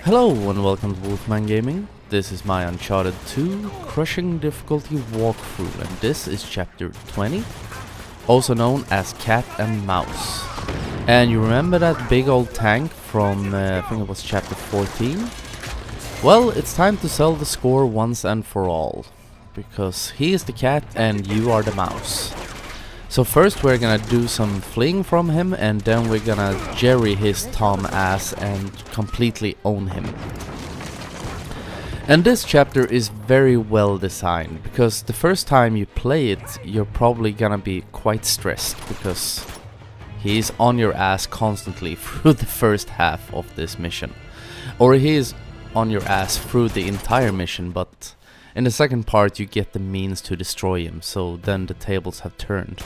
Hello and welcome to Wolfman Gaming. This is my Uncharted 2 Crushing Difficulty walkthrough, and this is chapter 20, also known as Cat and Mouse. And you remember that big old tank from, I think it was chapter 14? Well, it's time to sell the score once and for all, because he is the cat and you are the mouse. So first we're gonna do some fleeing from him, and then we're gonna jerry his Tom ass and completely own him. And this chapter is very well designed, because the first time you play it you're probably gonna be quite stressed, because he's on your ass constantly through the first half of this mission. Or he is on your ass through the entire mission, but in the second part you get the means to destroy him, so then the tables have turned.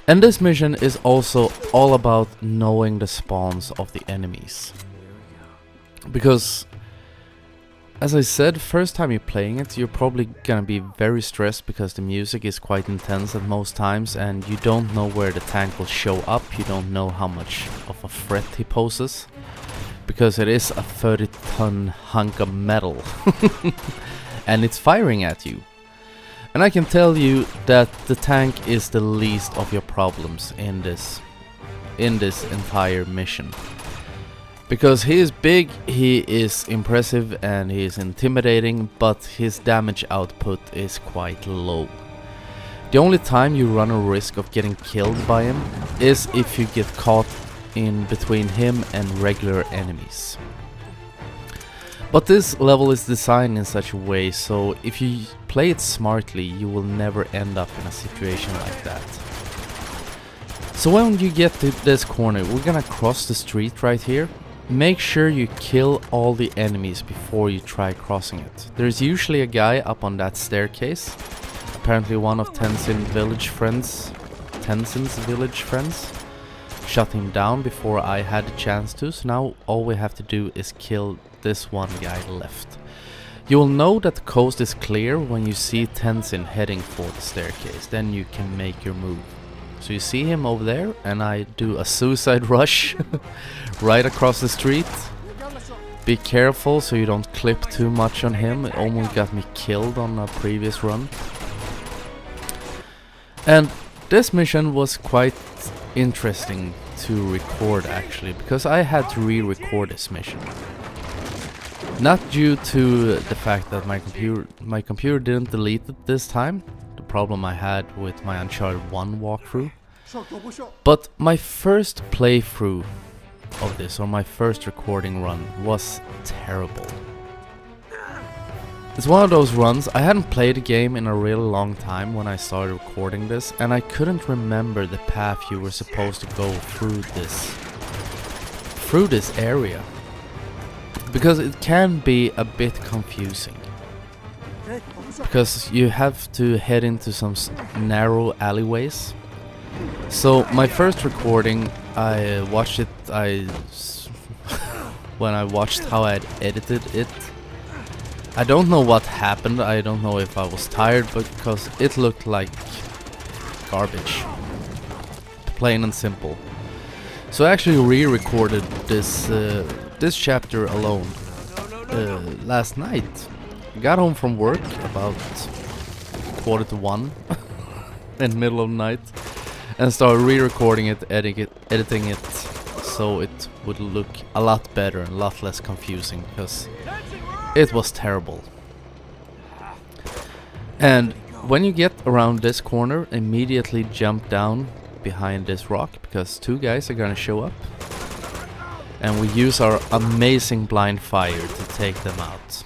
And this mission is also all about knowing the spawns of the enemies. Because, as I said, first time you're playing it, you're probably gonna be very stressed because the music is quite intense at most times, and you don't know where the tank will show up, you don't know how much of a threat he poses. Because it is a 30-ton hunk of metal. And it's firing at you. And I can tell you that the tank is the least of your problems in this entire mission. Because he is big, he is impressive, and he is intimidating, but his damage output is quite low. The only time you run a risk of getting killed by him is if you get caught in between him and regular enemies. But this level is designed in such a way so if you play it smartly you will never end up in a situation like that. So when you get to this corner, we're gonna cross the street right here. Make sure you kill all the enemies before you try crossing it. There's usually a guy up on that staircase, apparently one of Tenzin's village friends. Shut him down before I had the chance to, so now all we have to do is kill this one guy left. You will know that the coast is clear when you see Tenzin heading for the staircase, then you can make your move. So you see him over there, and I do a suicide rush right across the street. Be careful so you don't clip too much on him, it almost got me killed on a previous run. And this mission was quite interesting to record actually, because I had to re-record this mission. Not due to the fact that my computer didn't delete it this time, the problem I had with my Uncharted 1 walkthrough, but my first playthrough of this, or my first recording run, was terrible. It's one of those runs, I hadn't played the game in a really long time when I started recording this, and I couldn't remember the path you were supposed to go through this area. Because it can be a bit confusing. Because you have to head into some narrow alleyways. So my first recording, I watched it, when I watched how I had edited it, I don't know what happened, I don't know if I was tired, but because it looked like garbage. Plain and simple. So I actually re-recorded this chapter alone last night. I got home from work about 1:45 in the middle of the night and started re-recording it, editing it so it would look a lot better and a lot less confusing, because it was terrible. And when you get around this corner, immediately jump down behind this rock, because two guys are gonna show up. And we use our amazing blind fire to take them out.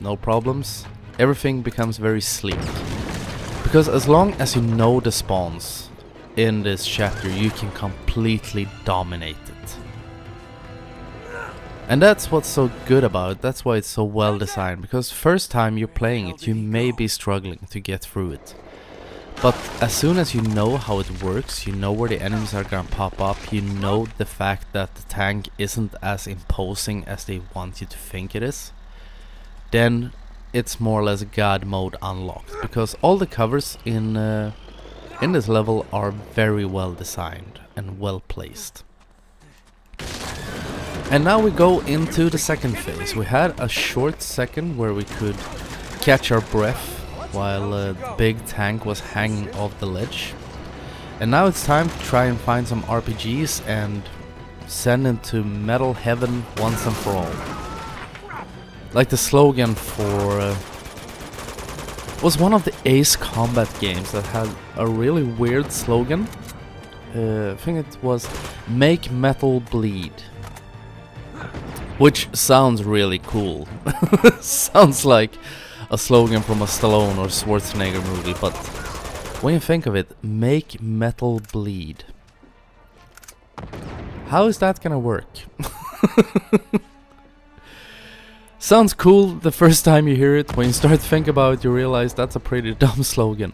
No problems. Everything becomes very sleek. Because as long as you know the spawns in this chapter, you can completely dominate it. And that's what's so good about it, that's why it's so well designed, because first time you're playing it you may be struggling to get through it. But as soon as you know how it works, you know where the enemies are gonna pop up, you know the fact that the tank isn't as imposing as they want you to think it is, then it's more or less God mode unlocked, because all the covers in this level are very well designed and well placed. And now we go into the second phase. We had a short second where we could catch our breath while the big tank was hanging off the ledge. And now it's time to try and find some RPGs and send into metal heaven once and for all. Like the slogan for... was one of the Ace Combat games that had a really weird slogan. I think it was "Make Metal Bleed." Which sounds really cool. Sounds like a slogan from a Stallone or Schwarzenegger movie, but when you think of it, "Make Metal Bleed." How is that gonna work? Sounds cool the first time you hear it. When you start to think about it, you realize that's a pretty dumb slogan.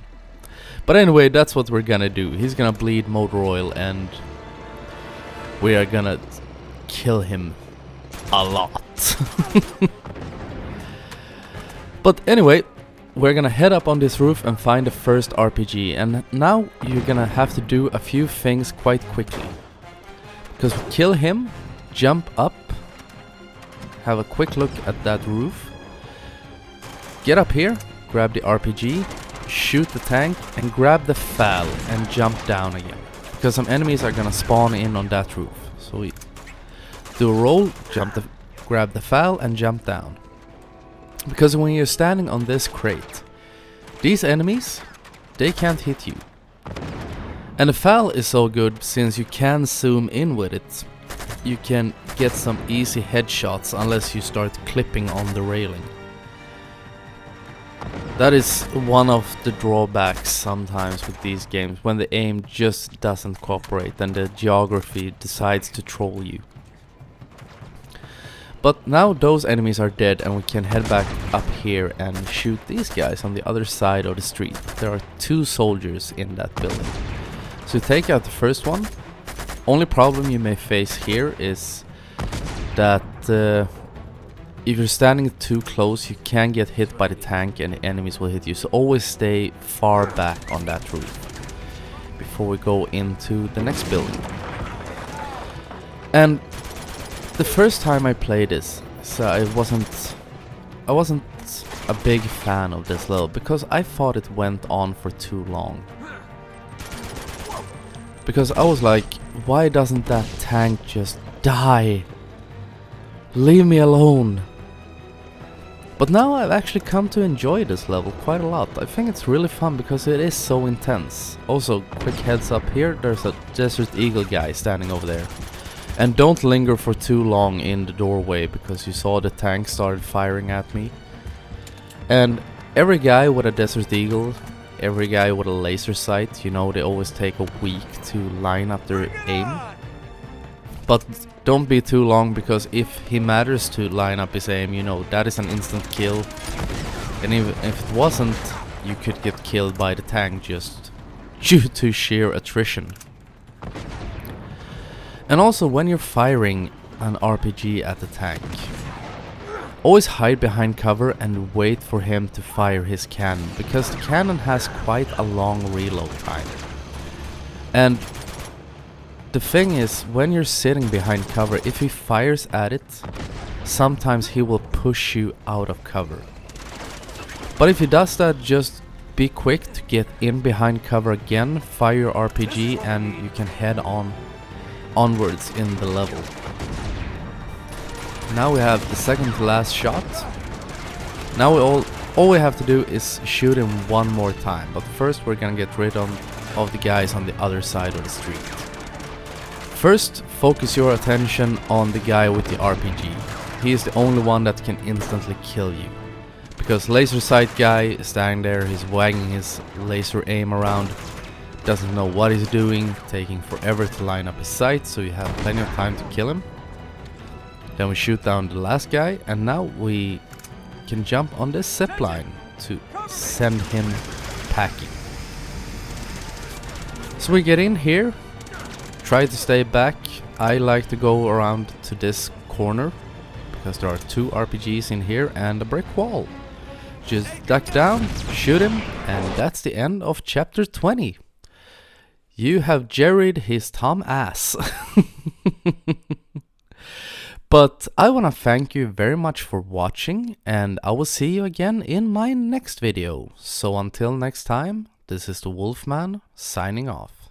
But anyway, that's what we're gonna do. He's gonna bleed motor oil and we are gonna kill him a lot. But anyway, we're gonna head up on this roof and find the first RPG. And now you're gonna have to do a few things quite quickly. Because we kill him, jump up, have a quick look at that roof, get up here, grab the RPG, shoot the tank, and grab the FAL and jump down again. Because some enemies are gonna spawn in on that roof. So we do a roll, grab the FAL and jump down. Because when you're standing on this crate, these enemies, they can't hit you. And the FAL is so good since you can zoom in with it. You can get some easy headshots unless you start clipping on the railing. That is one of the drawbacks sometimes with these games, when the aim just doesn't cooperate and the geography decides to troll you. But now those enemies are dead and we can head back up here and shoot these guys on the other side of the street. There are 2 soldiers in that building. So take out the first one. Only problem you may face here is that if you're standing too close, you can get hit by the tank and the enemies will hit you. So always stay far back on that roof before we go into the next building. And the first time I played this, so I wasn't a big fan of this level because I thought it went on for too long. Because I was like, why doesn't that tank just die? Leave me alone. But now I've actually come to enjoy this level quite a lot. I think it's really fun because it is so intense. Also, quick heads up here, there's a Desert Eagle guy standing over there. And don't linger for too long in the doorway because you saw the tank started firing at me. And every guy with a Desert Eagle, every guy with a laser sight, you know, they always take a week to line up their aim. But don't be too long, because if he matters to line up his aim, you know, that is an instant kill. And even if it wasn't, you could get killed by the tank just due to sheer attrition. And also, when you're firing an RPG at the tank, always hide behind cover and wait for him to fire his cannon, because the cannon has quite a long reload time. And the thing is, when you're sitting behind cover, if he fires at it, sometimes he will push you out of cover. But if he does that, just be quick to get in behind cover again, fire your RPG, and you can head onwards in the level. Now we have the second to last shot. Now all we have to do is shoot him one more time. But first we're gonna get rid of the guys on the other side of the street. First, focus your attention on the guy with the RPG. He is the only one that can instantly kill you. Because laser sight guy is standing there, he's wagging his laser aim around, doesn't know what he's doing, taking forever to line up his sight, so you have plenty of time to kill him. Then we shoot down the last guy, and now we can jump on this zip line to send him packing. So we get in here, try to stay back. I like to go around to this corner because there are 2 RPGs in here and a brick wall. Just duck down, shoot him, and that's the end of chapter 20. You have jerried his Tom ass. But I want to thank you very much for watching, and I will see you again in my next video. So until next time, this is the Wolfman signing off.